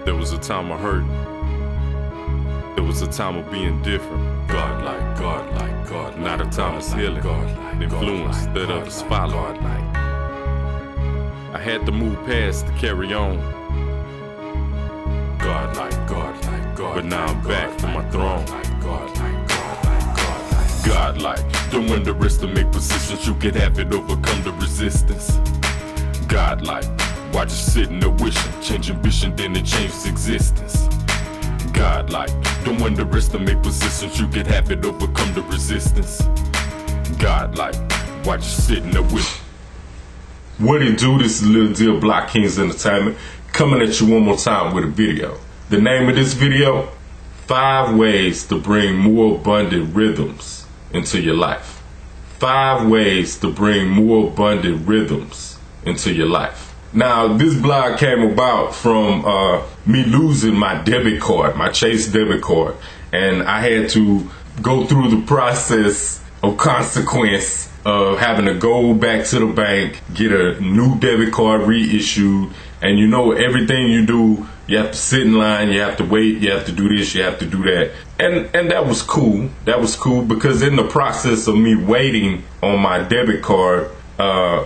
There was a time of hurt. There was a time of being different. God like, God like, God. Not a time of healing. Influence that others follow. I had to move past to carry on. God like, God like, God. But now I'm back to my throne. God like, don't underestimate positions. You can have it, overcome the resistance. God like, why just sitting there wishing, change ambition, then it changes existence. God like, don't underestimate positions. You can have it, overcome the resistance. God like, why just sitting there wishing. What it do? This is Lil Deal, Blockkingz Entertainment, coming at you one more time with a video. The name of this video: 5 ways to bring more abundant rhythms into your life. 5 ways to bring more abundant rhythms into your life. Now, this blog came about from me losing my debit card, my Chase debit card, and I had to go through the process of consequence of having to go back to the bank, get a new debit card reissued, and you know, everything you do, you have to sit in line, you have to wait, you have to do this, you have to do that. And that was cool. That was cool because in the process of me waiting on my debit card,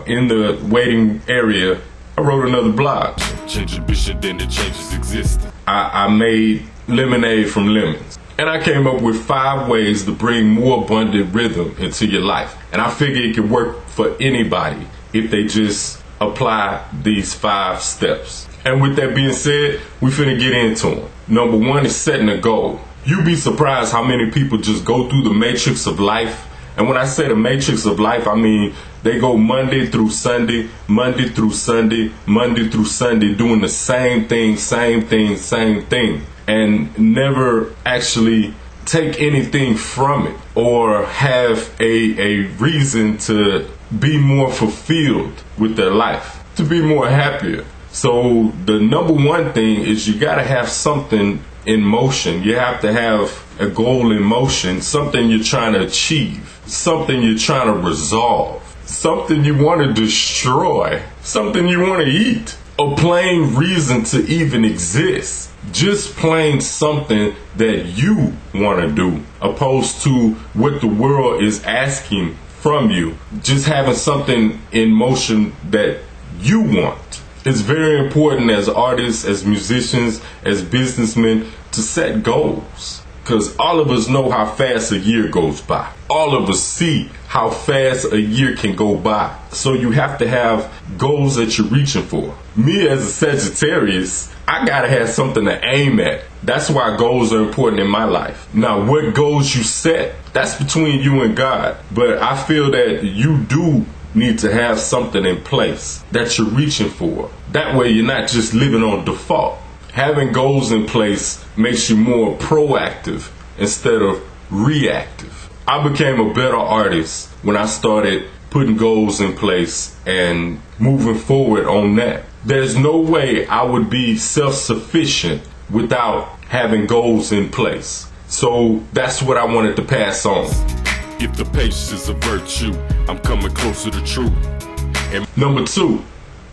in the waiting area, I wrote another blog. Change ambition, then it changes existence. I made lemonade from lemons. And I came up with 5 ways to bring more abundant rhythm into your life. And I figure it can work for anybody if they just apply these 5 steps. And with that being said, we finna get into them. Number 1 is setting a goal. You'd be surprised how many people just go through the matrix of life. And when I say the matrix of life, I mean they go Monday through Sunday, Monday through Sunday, Monday through Sunday, doing the same thing, and never actually take anything from it or have a reason to be more fulfilled with their life, to be more happier. So the number 1 thing is you gotta have something in motion. You have to have a goal in motion, something you're trying to achieve, something you're trying to resolve, something you want to destroy, something you want to eat, a plain reason to even exist. Just plain something that you want to do, opposed to what the world is asking from you. Just having something in motion that you want. It's very important as artists, as musicians, as businessmen to set goals. Because all of us know how fast a year goes by. All of us see how fast a year can go by. So you have to have goals that you're reaching for. Me as a Sagittarius, I gotta have something to aim at. That's why goals are important in my life. Now, what goals you set, that's between you and God. But I feel that you do need to have something in place that you're reaching for. That way you're not just living on default. Having goals in place makes you more proactive instead of reactive. I became a better artist when I started putting goals in place and moving forward on that. There's no way I would be self-sufficient without having goals in place. So that's what I wanted to pass on. If the patience is a virtue, I'm coming closer to truth. And number 2,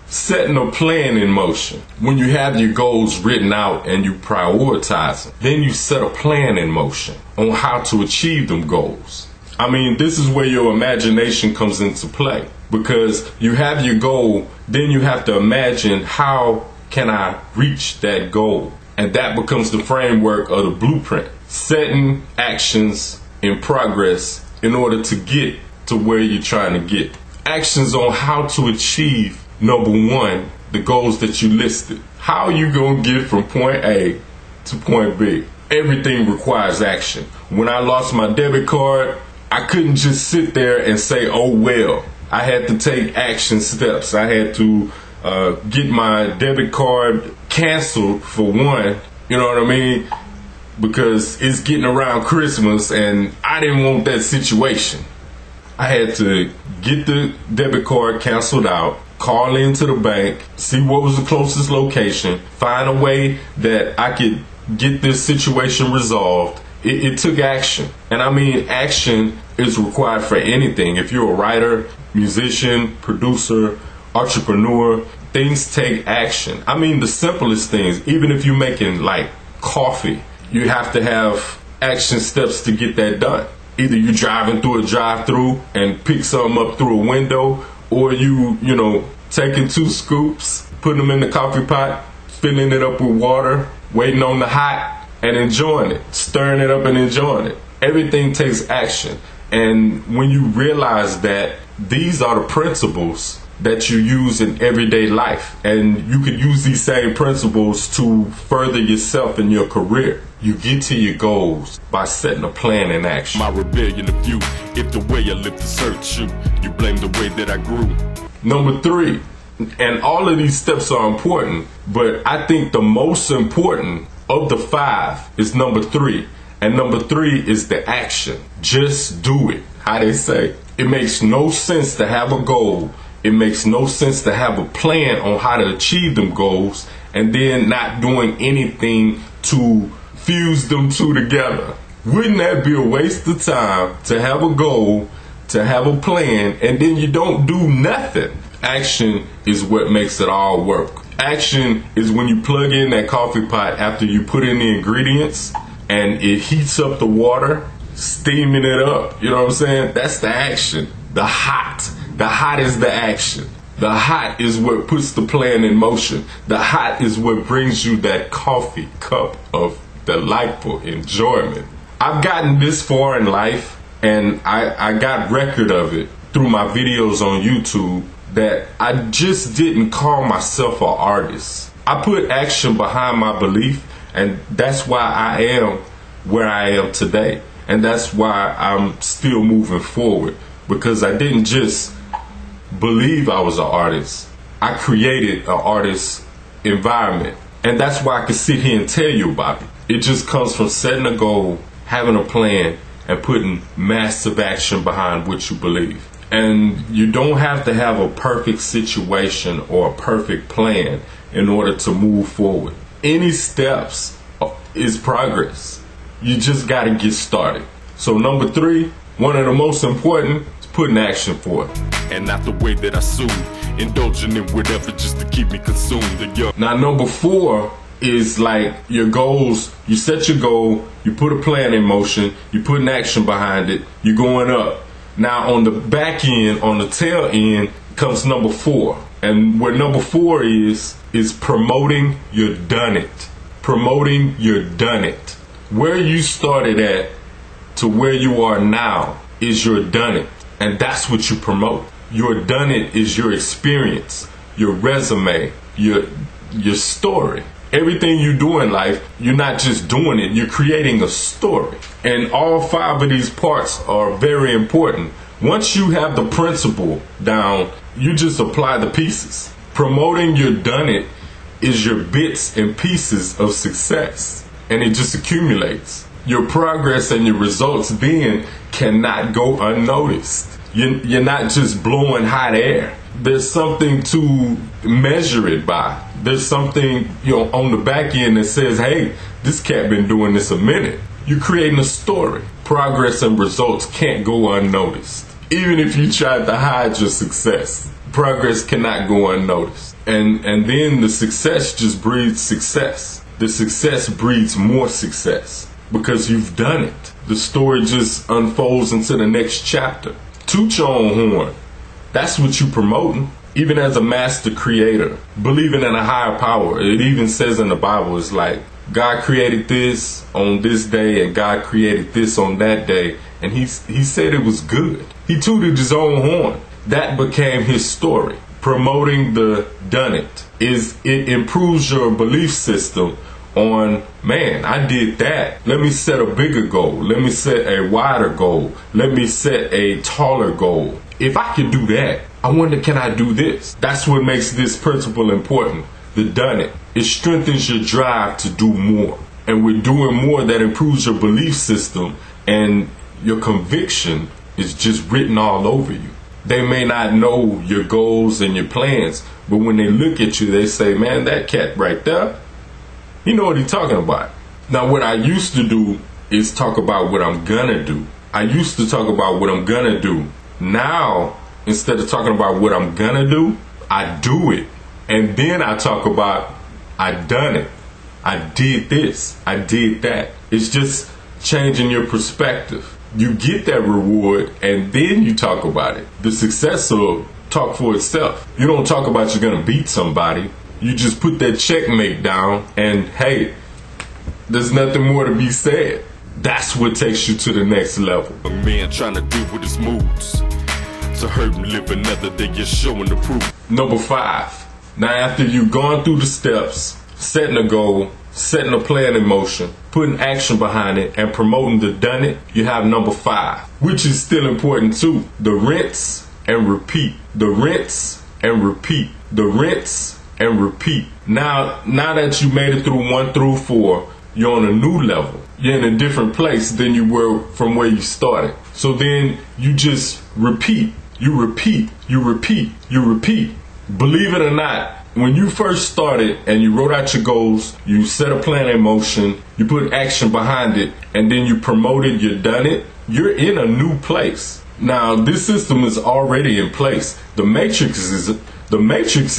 setting a plan in motion. When you have your goals written out and you prioritize them, then you set a plan in motion on how to achieve them goals. I mean, this is where your imagination comes into play, because you have your goal, then you have to imagine, how can I reach that goal? And that becomes the framework of the blueprint. Setting actions in progress in order to get to where you're trying to get. Actions on how to achieve, number 1, the goals that you listed. How are you going to get from point A to point B? Everything requires action. When I lost my debit card, I couldn't just sit there and say, oh well. I had to take action steps. I had to get my debit card canceled for one, you know what I mean? Because it's getting around Christmas and I didn't want that situation. I had to get the debit card canceled out, call into the bank, see what was the closest location, find a way that I could get this situation resolved. It took action. And I mean, action is required for anything. If you're a writer, musician, producer, entrepreneur, things take action. I mean, the simplest things, even if you're making like coffee, you have to have action steps to get that done. Either you're driving through a drive-thru and pick something up through a window, or you taking 2 scoops, putting them in the coffee pot, filling it up with water, waiting on the hot, and enjoying it, stirring it up and enjoying it. Everything takes action. And when you realize that these are the principles that you use in everyday life, and you can use these same principles to further yourself in your career. You get to your goals by setting a plan in action. My rebellion of you, if the way I live deserts you, you blame the way that I grew. Number 3, and all of these steps are important, but I think the most important of the 5 is number 3. And number 3 is the action. Just do it. How they say, it makes no sense to have a goal. It makes no sense to have a plan on how to achieve them goals and then not doing anything to fuse them two together. Wouldn't that be a waste of time to have a goal, to have a plan, and then you don't do nothing? Action is what makes it all work. Action is when you plug in that coffee pot after you put in the ingredients and it heats up the water, steaming it up. You know what I'm saying? That's the action. The hot. The hot is the action. The hot is what puts the plan in motion. The hot is what brings you that coffee cup of delightful enjoyment. I've gotten this far in life, and I got record of it through my videos on YouTube, that I just didn't call myself an artist. I put action behind my belief, and that's why I am where I am today. And that's why I'm still moving forward, because I didn't just believe I was an artist. I created an artist environment. And that's why I can sit here and tell you about it. It just comes from setting a goal, having a plan, and putting massive action behind what you believe. And you don't have to have a perfect situation or a perfect plan in order to move forward. Any steps is progress. You just got to get started. So number 3, one of the most important, is putting action for it. And not the way that I soothe, indulging in whatever just to keep me consumed. Now number 4 is like your goals. You set your goal, you put a plan in motion, you put an action behind it, you're going up. Now on the back end, on the tail end, comes number 4. And what number 4 is promoting your done it. Promoting your done it. Where you started at to where you are now is your done it. And that's what you promote. Your done it is your experience, your resume, your story. Everything you do in life, you're not just doing it, you're creating a story. And all 5 of these parts are very important. Once you have the principle down, you just apply the pieces. Promoting your done it is your bits and pieces of success, and it just accumulates. Your progress and your results then cannot go unnoticed. You're not just blowing hot air. There's something to measure it by. There's something on the back end that says, hey, this cat been doing this a minute. You're creating a story. Progress and results can't go unnoticed. Even if you tried to hide your success, progress cannot go unnoticed. And then the success just breeds success. The success breeds more success because you've done it. The story just unfolds into the next chapter. Toot your own horn. That's what you're promoting. Even as a master creator, believing in a higher power. It even says in the Bible, it's like, God created this on this day and God created this on that day. And he said it was good. He tooted his own horn. That became his story. Promoting the done it improves your belief system on, man, I did that. Let me set a bigger goal. Let me set a wider goal. Let me set a taller goal. If I can do that, I wonder, can I do this? That's what makes this principle important. The done it. It strengthens your drive to do more. And with doing more, that improves your belief system, and your conviction is just written all over you. They may not know your goals and your plans, but when they look at you, they say, man, that cat right there, you know what he's talking about. Now, what I used to do is talk about what I'm gonna do. I used to talk about what I'm gonna do. Now, instead of talking about what I'm gonna do, I do it. And then I talk about, I done it. I did this. I did that. It's just changing your perspective. You get that reward and then you talk about it. The success will talk for itself. You don't talk about you're going to beat somebody. You just put that checkmate down and hey, there's nothing more to be said. That's what takes you to the next level. A man trying to deal with his moods. To hurt and live another day, you're showing the proof. Number 5. Now after you've gone through the steps, setting a goal, setting a plan in motion, putting action behind it, and promoting the done it, you have number 5, which is still important too. The rinse and repeat. The rinse and repeat. The rinse and repeat. Now that you made it through 1 through 4, you're on a new level. You're in a different place than you were from where you started. So then you just repeat. You repeat. You repeat. You repeat. Believe it or not, when you first started and you wrote out your goals, you set a plan in motion, you put action behind it, and then you promoted, you done it, you're in a new place. Now, this system is already in place. The matrix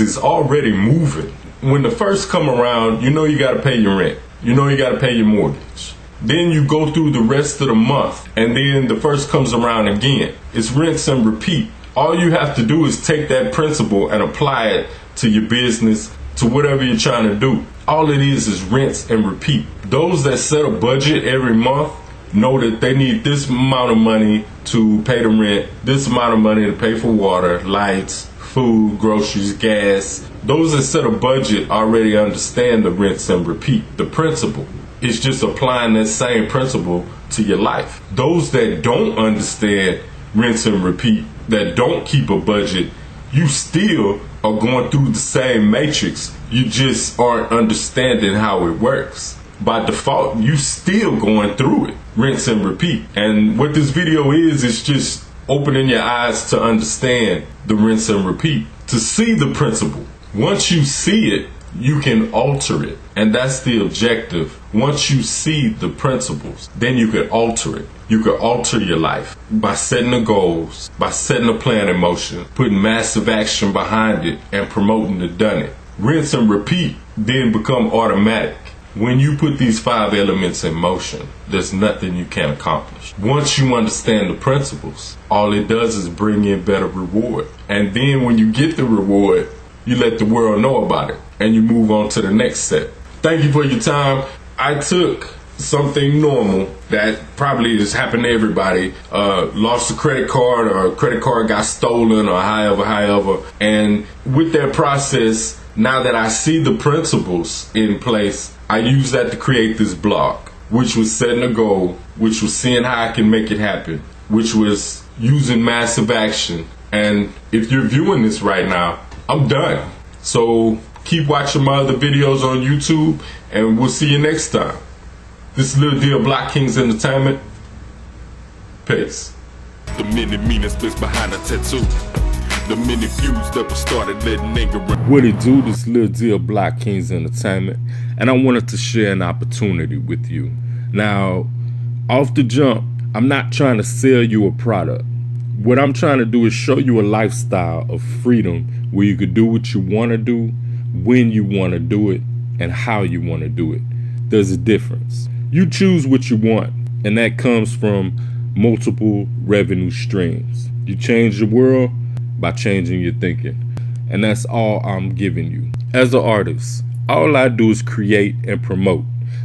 is already moving. When the first come around, you know you got to pay your rent. You know you got to pay your mortgage. Then you go through the rest of the month, and then the first comes around again. It's rinse and repeat. All you have to do is take that principle and apply it to your business, to whatever you're trying to do. All it is rinse and repeat. Those that set a budget every month know that they need this amount of money to pay the rent, this amount of money to pay for water, lights, food, groceries, gas. Those that set a budget already understand the rinse and repeat, the principle. It's just applying that same principle to your life. Those that don't understand rinse and repeat, that don't keep a budget, you still are going through the same matrix. You just aren't understanding how it works. By default, you still going through it. Rinse and repeat. And what this video is just opening your eyes to understand the rinse and repeat, to see the principle. Once you see it, you can alter it. And that's the objective. Once you see the principles, then you can alter it. You can alter your life by setting the goals, by setting a plan in motion, putting massive action behind it, and promoting the done it. Rinse and repeat then become automatic. When you put these 5 elements in motion, there's nothing you can't accomplish. Once you understand the principles, all it does is bring in better reward. And then when you get the reward, you let the world know about it, and you move on to the next step. Thank you for your time. I took something normal that probably has happened to everybody, lost a credit card, or a credit card got stolen, or however. And with that process, now that I see the principles in place, I use that to create this blog, which was setting a goal, which was seeing how I can make it happen, which was using massive action. And if you're viewing this right now, I'm done. So keep watching my other videos on YouTube, and we'll see you next time. This is Lil Deal, Blockkingz Entertainment. Peace. The many meanest bits behind a tattoo. The many views that were started letting anger run. What it do, this Lil Deal, Blockkingz Entertainment, and I wanted to share an opportunity with you. Now, off the jump, I'm not trying to sell you a product. What I'm trying to do is show you a lifestyle of freedom where you could do what you want to do, when you want to do it, and how you want to do it. There's a difference. You choose what you want, and that comes from multiple revenue streams. You change the world by changing your thinking, and that's all I'm giving you. As an artist, all I do is create and promote.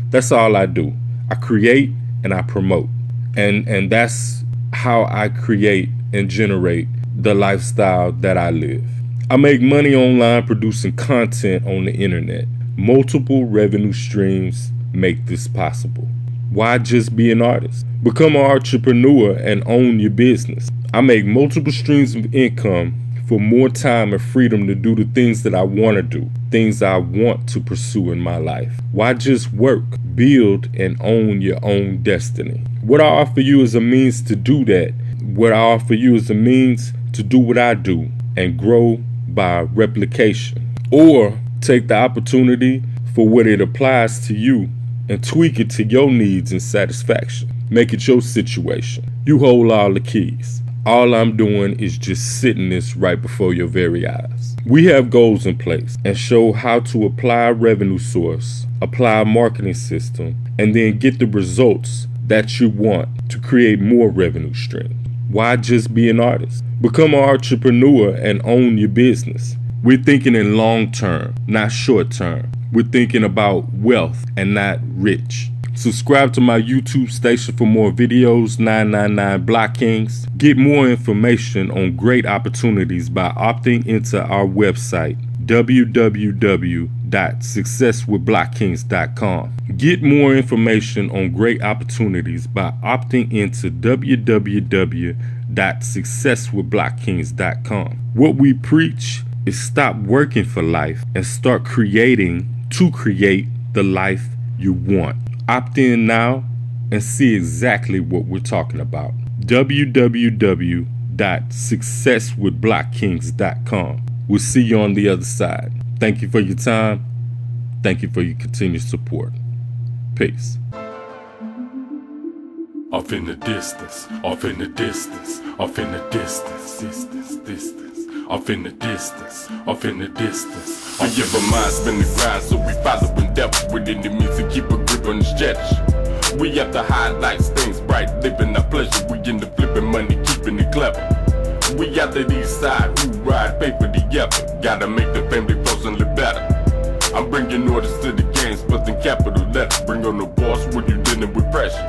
That's all I do. I create and I promote, and that's how I create and generate the lifestyle that I live. I make money online producing content on the internet. Multiple revenue streams make this possible. Why just be an artist? Become an entrepreneur and own your business. I make multiple streams of income for more time and freedom to do the things that I want to do, things I want to pursue in my life. Why just work? Build and own your own destiny. What I offer you is a means to do that. What I offer you is a means to do what I do and grow by replication. Or take the opportunity for what it applies to you and tweak it to your needs and satisfaction. Make it your situation. You hold all the keys. All I'm doing is just sitting this right before your very eyes. We have goals in place and show how to apply a revenue source, apply a marketing system, and then get the results that you want to create more revenue streams. Why just be an artist? Become an entrepreneur and own your business. We're thinking in long term, not short term. We're thinking about wealth and not rich. Subscribe to my YouTube station for more videos, 999 Blockkingz. Get more information on great opportunities by opting into our website, www.successwithblockkingz.com. Get more information on great opportunities by opting into www.successwithblockkingz.com. What we preach is stop working for life and start creating to create the life you want. Opt in now and see exactly what we're talking about. www.successwithblockkingz.com. We'll see you on the other side. Thank you for your time. Thank you for your continued support. Peace. Off in the distance, off in the distance, off in the distance, distance. Off in the distance, off in the distance. We give our mind spin the grind, so we follow in depth with enemies to keep a grip on the stretch. We have to highlight things bright, living our pleasure. We in the flipping money, keeping it clever. We out the east side, who ride, pay for the effort. Gotta make the family personally better. I'm bringing orders to the games, but in capital letters. Bring on the boss when you dealing with pressure.